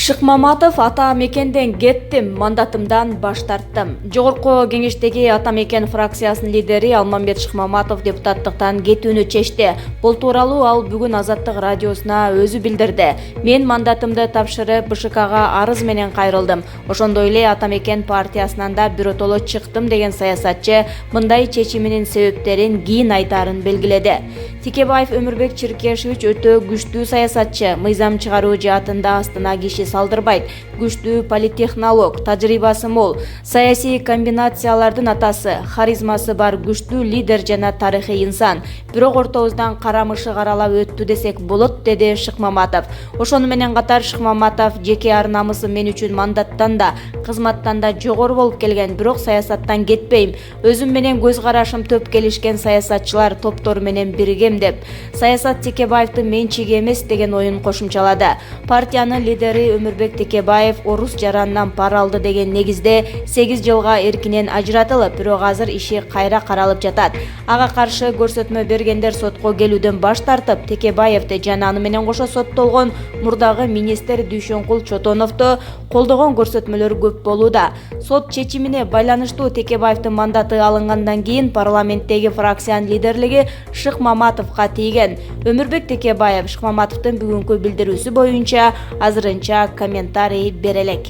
Шыкмаматов ата мекенден кеттим, мандатымдан баш тарттым. Жогорку кеңештеги ата мекен фракциясынын лидери Алмамбет Шыкмаматов депутаттыктан кетүүнү чечти. Бул тууралуу ал бүгүн Азаттык радиосуна өзү билдирди. Мен мандатымды тапшырып БШКга арыз менен кайрылдым. Ошондой эле ата мекен партиясынан да биротоло чыктым деген саясатчы мындай чечиминин себептерин кийин айтаарын белгиледи. Текебаев Өмүрбек Чиркешевич өтө күчтүү саясатчы, мыйзам чыгаруу жаатында астына киши салдырбайт, күчтүү политтехнолог, тажрыйбасы мол, саясий комбинациялардын атасы, харизмасы бар күчтүү лидер жана тарыхый инсан. Бирок ортобуздан карамышы каралап өттү десек болот, деди Шыкмаматов. Ошону менен катар Шыкмаматов жеке ар намысы мен үчүн мандаттан да, кызматтан да жогору болуп келген, бирок саясаттан кетпейм. Өзүм менен көз карашым төп келишкен саясатчылар топтору менен биригем деп, саясат Текебаевдин менчиги эмес деген оюн кошумчалады. Партиянын лидери Өмүрбек Текебаев орус жаранынан пара алды деген негизде 8 жылга эркинен ажыратылып, бирок азыр иши кайра каралып жатат. Ага каршы көрсөтмө бергендер сотко келүүдөн баш тартып, Текебаевди жана аны менен кошо соттолгон мурдагы министр Дүйшөнкул Чотоновду колдогон көрсөтмөлөр көп болууда. Сот чечимине байланыштуу Текебаевдин мандаты алынгандан кийин парламенттеги фракциянын лидерлиги Шыкмаматовго тийген. Өмүрбек Текебаев Шыкмаматовдун бүгүнкү билдирүүсү боюнча азырынча комментарий бере элек.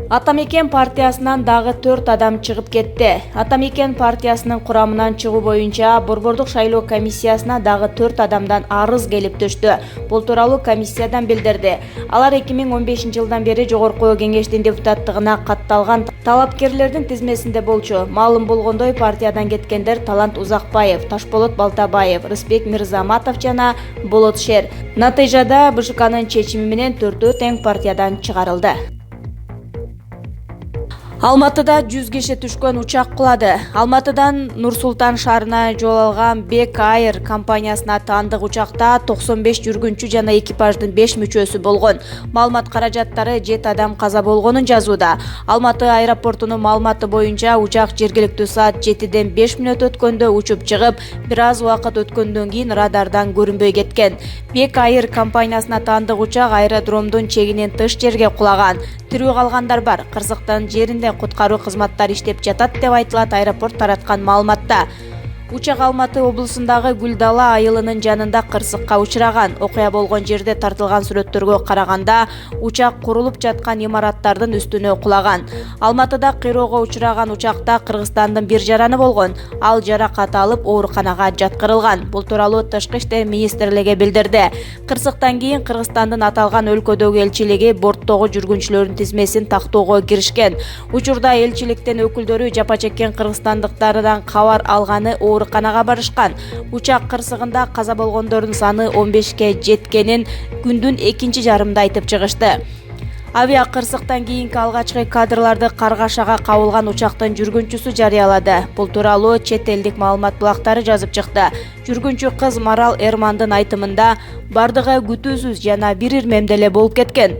Ата мекен партиясынан дагы 4 адам чыгып кетти. Ата мекен партиясынын курамынан чыгуу боюнча Борбордук шайлоо комиссиясына дагы 4 адамдан арыз келип түштү. Бул тууралуу комиссиядан билдирди. Алар 2015 жылдан бери жогорку кеңештин депутаттыгына катталган талапкерлердин тизмесинде болчу. Маалым болгондой, партиядан кеткендер Талант Узакбаев, Ташболот Балтабаев, Рысбек Мирзаматов жана Болот Шер. Натыйжада БШКнын чечими менен 4 тең партиядан чыгарылды. Алматыда 100 киши түшкөн учак кулады. Алматыдан Нур-Султан шаарына жол алган Бек Айр компаниясына таандык учакта 95 жүргүнчү жана экипаждын 5 мүчөсү болгон. Маалымат каражаттары 7 адам каза болгонун жазууда. Алматы аэропортунун маалыматы боюнча учак жергиликтүү саат 7ден 5 мүнөт өткөндө учуп чыгып, бир аз убакыт өткөндөн кийин радардан көрүнбөй кеткен. Бек Айр компаниясына таандык учак аэродромдун чегинен тыш жерге кулаган. Тирүү калгандар бар. Кырсыктын жеринде куткаруу кызматтары иштеп жатат деп айтылат аэропорт тараткан маалыматта. Учак Алматы облусундагы Гүлдала айылынын жанында кырсыкка учураган. Окуя болгон жерде тартылган сүрөттөргө караганда, учак курулуп жаткан имараттардын үстүнө кулаган. Алматыда кыйроого учураган учакта Кыргызстандын бир жараны болгон. Ал жаракат алып ооруканага жаткырылган. Бул тууралуу Тышкы иштер министрлиги билдирди. Кырсыктан кийин Кыргызстандын аталган өлкөдөгү элчилиги борттогу жүргүнчүлөрдүн тизмесин тактоого киришкен. Учурда элчиликтин өкүлдөрү жапа чеккен кыргызстандыктардан кабар алганы ооруканага барышкан. Учак кырсыгында каза болгондордун саны 15ке жеткенин күндүн экинчи жарымында айтып чыгышты. Авиа кырсыктан кийинки алгачкы кадрларды Каргашага кабылган учактын жүргүнчүсү жарыялады. Бул тууралуу чет элдик маалымат булактары жазып чыкты. Жүргүнчү кыз Марал Эрмандын айтымында бардыгы күтүүсүз жана бир ирмемде эле болуп кеткен.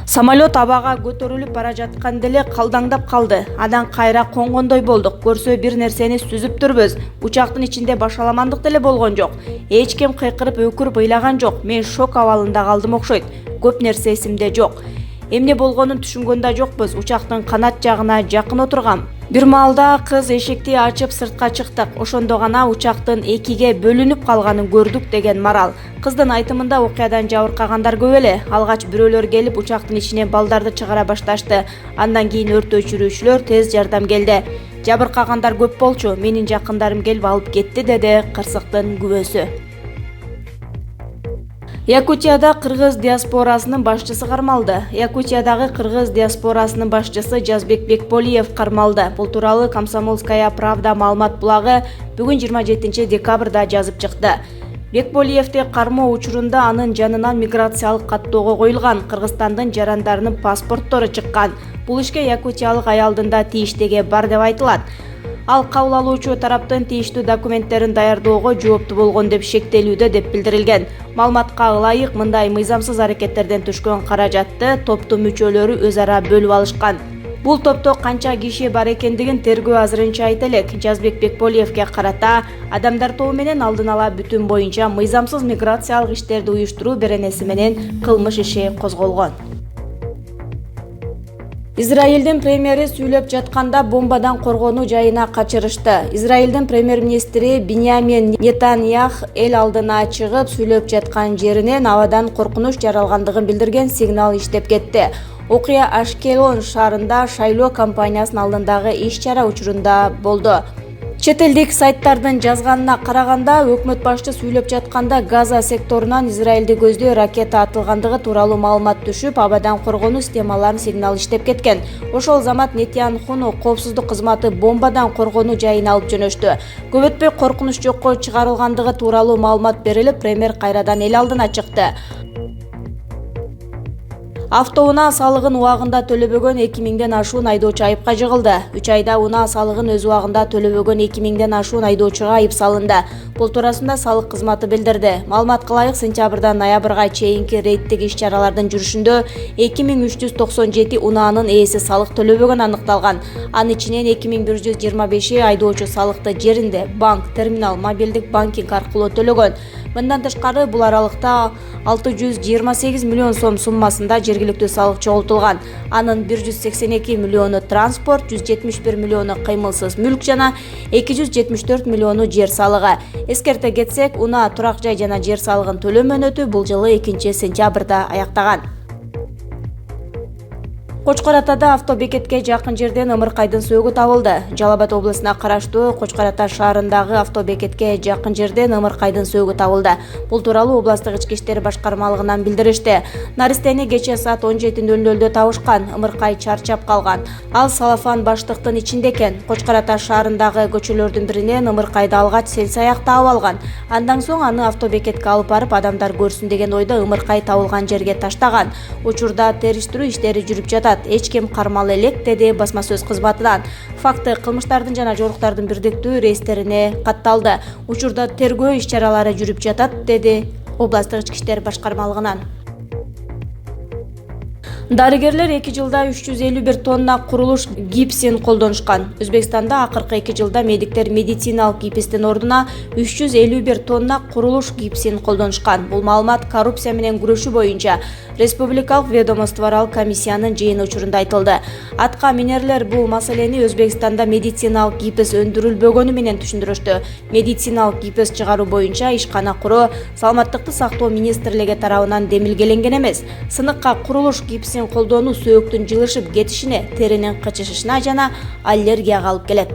Самолет абага көтөрүлүп бара жатканда эле калдаңдап калды. Адан кайра конгондой болдук. Көрсө бир нерсени сүзүп турбуз. Учактын ичинде башаламандык деле болгон жок. Эч ким кыйкырып өкүрүп ыйлаган жок. Мен шок абалында калдым окшойт. Көп нерсе эсимде жок. Эмне болгонун түшүнгөн да жокпуз. Учактын канат жагына жакын отургам. Бир маалда кыз эшикти ачып сыртка чыктык. Ошондо гана учактын экиге бөлүнүп калганын көрдүк деген Марал. Кыздын айтымында окуядан жабыркагандар көп эле. Алгач бирөөлөр келип учактын ичинен балдарды чыгара башташты. Андан кийин өрт өчүрүүчүлөр тез жардам келди. Жабыркагандар көп болчу. Менин жакындарым келип алып кетти, деди кырсыктын күбөсү. Якутияда кыргыз диаспорасынын башчысы кармалды. Якутиядагы кыргыз диаспорасынын башчысы Жазбек Бекболиев кармалды. Бул тууралуу Комсомольская правда маалымат булагы бүгүн 27 декабрда жазып чыкты. Бекболиевди кармоо учурунда анын жанынан миграциялык каттоого коюлган. Кыргызстандын жарандарынын паспорттору чыккан. Бул ишке якутиялык аялдын да тийиштиги бар деп айтылат. Ал кабыл алуучу тараптын тийиштүү документтерин даярдоого жооптуу болгон деп шектелүүдө деп билдирилген. Маалыматка ылайык, мындай мыйзамсыз аракеттерден түшкөн каражатты топтун мүчөлөрү өз ара бөлүп алышкан. Бул топто канча киши бар экендигин тергөө азырынча айта элек. Жазбек Бекболиевге карата адамдар тобу менен алдын ала бүтүн боюнча мыйзамсыз миграциялык иштерди уюштуруу беренеси менен кылмыш иши козголгон. Израилдин премьери сүйлөп жатканда бомбадан коргонуу жайына качырышты. Израилдин премьер-министри Биньямин Нетаньях эл алдына чыгып сүйлөп жаткан жеринен абадан коркунуч жаралгандыгын билдирген сигнал иштеп кетти. Окуя Ашкелон шаарында шайлоо кампаниясынын алдындагы иш-чара учурунда болду. Чет элдик сайттардын жазганына караганда, өкмөт башчы сүйлөп жатканда Газа секторунан Израилди көздөй ракета атылгандыгы тууралуу маалымат түшүп, абадан коргонуу системаларын сигнал иштеп кеткен. Ошол замат Нетаньяхуну коопсуздук кызматы бомбадан коргонуу жайына алып жөнөштү. Көп өтпөй коркунуч жокко чыгарылгандыгы тууралуу маалымат берилип, премьер кайрадан эл алдына чыкты. Автоунаа салыгын убагында төлөбөгөн 2000ден ашуун айдоочу айыпка жыгылды. 3 айда унаа салыгын өз убагында төлөбөгөн 2000ден ашуун айдоочуга айып салынды. Бул туурасында салык кызматы билдирди. Маалымат кылайык, сентябрдан ноябрга чейинки рейдтик иш-чаралардын жүрүшүндө 2397 унаанын ээси салык төлөбөгөн аныкталган. Анын ичинен 2125 айдоочу салыкты жеринде, банк, терминал, мобилдик банкинг аркылуу төлөгөн. Мындан тышкары бул аралыкта 628 миллион сом суммасында жергиликтүү салык чогултулган. Анын 182 миллиону транспорт, 171 миллиону кыймылсыз мүлк жана 274 миллиону жер салыгы. Эскерте кетсек, унаа, турак жай жана жер салыгын төлөө мөөнөтү бул жылы 2-сентябрда аяктаган. Кочкор Атада автобекетке жакын жерден ымыркайдын сөөгү табылды. Жалал Абад облусуна караштуу Кочкор Ата шаарындагы автобекетке жакын жерден ымыркайдын сөөгү табылды. Бул тууралуу областык ички иштер башкармалыгынан билдиришти. Наристени кечээ саат 17:00 табышкан. Ымыркай чарчап калган. Ал салафан баштыктын ичинде экен. Кочкор Ата шаарындагы көчөлөрдүн биринен ымыркайды алгач селсаяк таап алган. Андан соң аны автобекетке алып барып адамдар көрсүн деген ойдо ымыркай табылган жерге таштаган. Учурда териштирүү иштери жүрүп жатат. Эч ким кармала элек, деди басма сөз кызматынан. Факты кылмыштардын жана жоруктардын бирдиктүү рейстерине катталды. Учурда тергөө иш-чаралары жүрүп жатат, деди областык ички иштер башкармалыгынан. Дарыгерлер 2 жылда 351 тонна курулуш гипсин колдонушкан. Өзбекстанда акыркы 2 жылда медиктер медициналык гипстин ордуна 351 тонна курулуш гипсин колдонушкан. Бул маалымат коррупция менен күрөшүү боюнча Республикалык ведомстволук комиссиянын жыйын учурунда айтылды. Атка минерлер бул маселени Өзбекстанда медициналык гипс өндүрүлбөгөнү менен түшүндүрүштү. Медициналык гипс чыгаруу боюнча ишкана куруу Саламаттыкты сактоо министрлиги тарабынан демилгеленген эмес. Сыныкка курулуш гипсин колдонуу сөөктүн жылышып кетишине, теринин кычышышына жана аллергияга алып келет.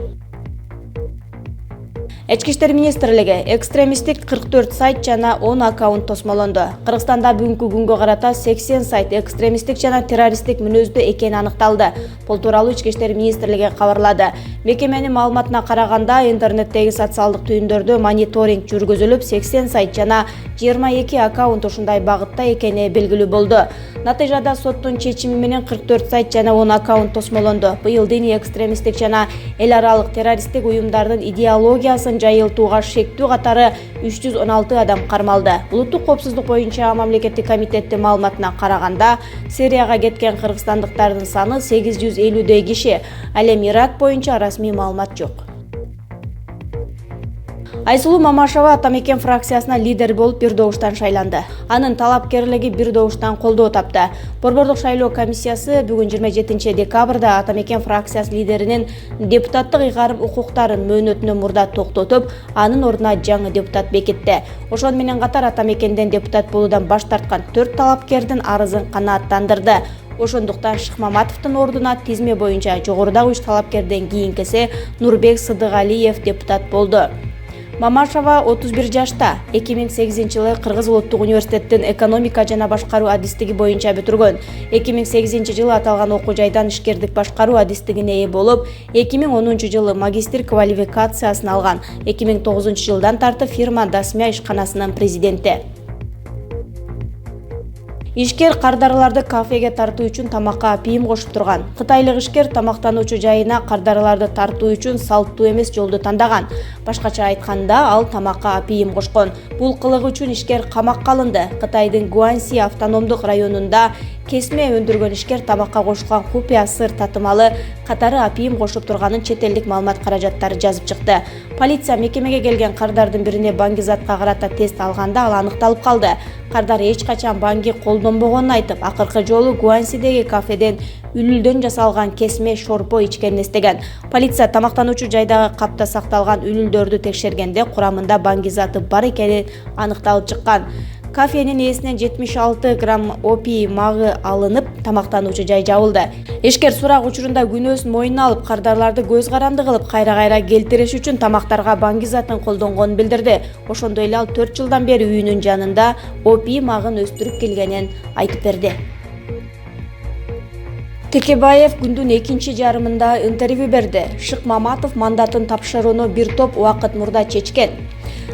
Ички иштер министрлиги экстремисттик 44 сайт жана 10 аккаунт тосмолонду. Кыргызстанда бүгүнкү күнгө карата 80 сайт экстремисттик жана террористтик мүнөздө экени аныкталды. Бул тууралуу Ички иштер министрлиги кабарлады. Мекеменин маалыматына караганда, интернеттеги социалдык түйүндөрдө мониторинг жүргүзүлүп, 80 сайт жана 22 аккаунт ушундай багытта экени белгилүү болду. Натыйжада соттун чечими менен 44 сайт жана 10 аккаунт тосмолонду. Быйыл диний экстремисттик жана эл аралык террористтик уюмдардын идеологиясын жайылтууга шектүү катары 316 адам кармалды. Улуттук коопсуздук боюнча мамлекеттик комитеттин маалыматына караганда, Сирияга кеткен кыргызстандыктардын саны 850 киши. Ал эми Ирак боюнча расмий маалымат жок. Айсулуу Мамашева Атамекен фракциясына лидер болуп бир добуштан шайланды. Анын талапкерлиги бир добуштан колдоо тапты. Борбордук шайлоо комиссиясы бүгүн 27 декабрда Атамекен фракциясы лидеринин депутаттык ыйгарым укуктарын мөөнөтүнөн мурда токтотуп, анын ордуна жаңы депутат бекитти. Ошону менен катар Атамекенден депутат болуудан баш тарткан 4 талапкердин арызын канааттандырды. Ошондуктан Шыкмаматовдун ордуна тизме боюнча жогорудагы 3 талапкерден кийинкиси Нурбек Сыдыгалиев депутат болду. Мамашева 31 жашта. 2008-жылы Кыргыз улуттук университеттин экономика жана башкаруу адистиги боюнча бүтүргөн. 2008-жылы аталган окуу жайдан ишкердик башкаруу адистигине ээ болуп, 2010-жылы магистр квалификациясын алган. 2009-жылдан тартып фирма Дасмя ишканасынын президенти. Ишкер кардарыларды кафеге тартуу үчүн тамакка апийим кошуп турган. Кытайлык ишкер тамактануучу жайына кардарыларды тартуу үчүн салттуу эмес жолду тандаган. Башкача айтканда, ал тамакка апийим кошкон. Бул кылыгы үчүн ишкер камакка алынды. Кытайдын Гуанси автономдук районунда кесме өндүргөн ишкер табакка кошулган купуя сыр татымалы катары апийим кошуп турганын чет элдик маалымат каражаттары жазып чыкты. Полиция мекемеге келген кардардын бирине баңгизатка карата тест алганда ал аныкталып калды. Кардар эч качан баңги колдонбогонун айтып, акыркы жолу Гуансидеги кафеден үлүлдөн жасалган кесме шорпо ичкенин эстеген. Полиция тамактануучу жайдагы капта сакталган үлүлдөрдү текшергенде курамында баңгизаты бар экени аныкталып чыккан. Кафенин ээсинен 76 грамм опий магы алынып, тамактануучу жай жабылды. Ишкер сурак учурунда күнөөсүн мойнуна алып, кардарларды көз каранды кылып, кайра-кайра келтириш үчүн тамактарга баңгизатын колдонгонун билдирди. Ошондой эле ал 4 жылдан бери үйүнүн жанында опий магын өстүрүп келгенин айтып берди. Текебаев күндүн экинчи жарымында интервью берди. Шыкмаматов мандатын тапшырууну бир топ убакыт мурда чечкен.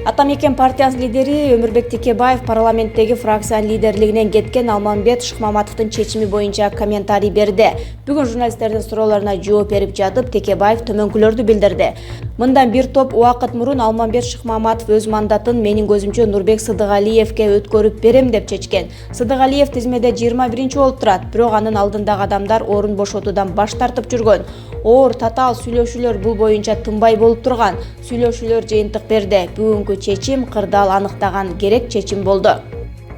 Атамекен партиясынын лидери Өмүрбек Текебаев парламенттеги фракциянын лидерлигинен кеткен Алмамбет Шыкмаматовдун чечими боюнча комментарий берди. Бүгүн журналисттердин суроолоруна жооп берип жатып, Текебаев төмөнкүлөрдү билдирди. Мындан бир топ убакыт мурун Алмамбет Шыкмаматов өз мандатын менин көзүмчө Нурбек Сыдыгалиевке өткөрүп берем деп чечкен. Сыдыгалиев тизмеде 21 болуп турат, бирок анын алдындагы адамдар орун бошотуудан баш тартып жүргөн. Оор татаал сүйлөшүүлөр бул боюнча тынбай болуп турган. Сүйлөшүүлөр жыйынтык берди. Бүгүнкү чечим кырдаал аныктаган керек чечим болду.